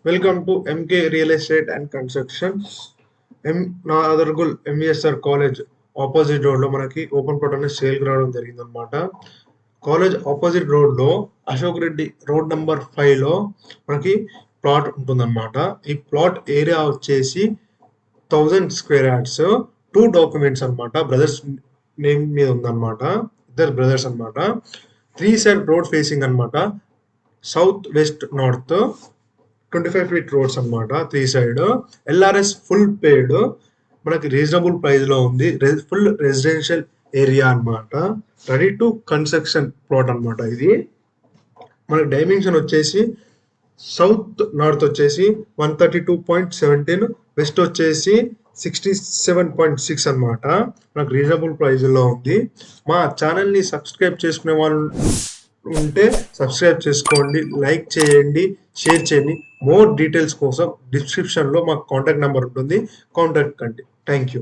Welcome to MK real estate and constructions. నా అదర్గుల్ MVSR college opposite road లో మనకి ఓపెన్ ప్లాట్ అనేది సేల్ రావడం జరిగింది అనమాట. కాలేజ్ ఆపోజిట్ రోడ్ లో అశోక్ రెడ్డి రోడ్ నంబర్ 5 లో మనకి ప్లాట్ ఉంటుందన్నమాట. ఈ ప్లాట్ ఏరియా వచ్చేసి 1000 స్క్వేర్ యార్డ్స్. 2 డాక్యుమెంట్స్ అనమాట. బ్రదర్స్ నేమ్ మీద ఉందన్నమాట. ఇద్దరు బ్రదర్స్ అనమాట. 3 సైడ్ రోడ్ ఫేసింగ్ అనమాట. South west north 25 feet roads అనమాట. 3 సైడ్ ఎల్ఆర్ఎస్ ఫుల్ పేడ్. మనకి రీజనబుల్ ప్రైస్ లో ఉంది. ఫుల్ రెసిడెన్షియల్ ఏరియా అనమాట. రెడీ టు కన్స్ట్రక్షన్ ప్లాట్ అనమాట. ఇది మనకి డైమెన్షన్ వచ్చేసి సౌత్ నార్త్ వచ్చేసి 132.17, వెస్ట్ వచ్చేసి 67.6 అనమాట. మనకు రీజనబుల్ ప్రైస్ లో ఉంది. మా ఛానల్ ని సబ్స్క్రైబ్ చేసుకునే వాళ్ళు ఉంటే సబ్స్క్రైబ్ చేసుకోండి, లైక్ చేయండి, షేర్ చేయండి. మోర్ డీటెయిల్స్ కోసం డిస్క్రిప్షన్ లో మాకు కాంటాక్ట్ నెంబర్ ఉంటుంది, కాంటాక్ట్ కండి. Thank you.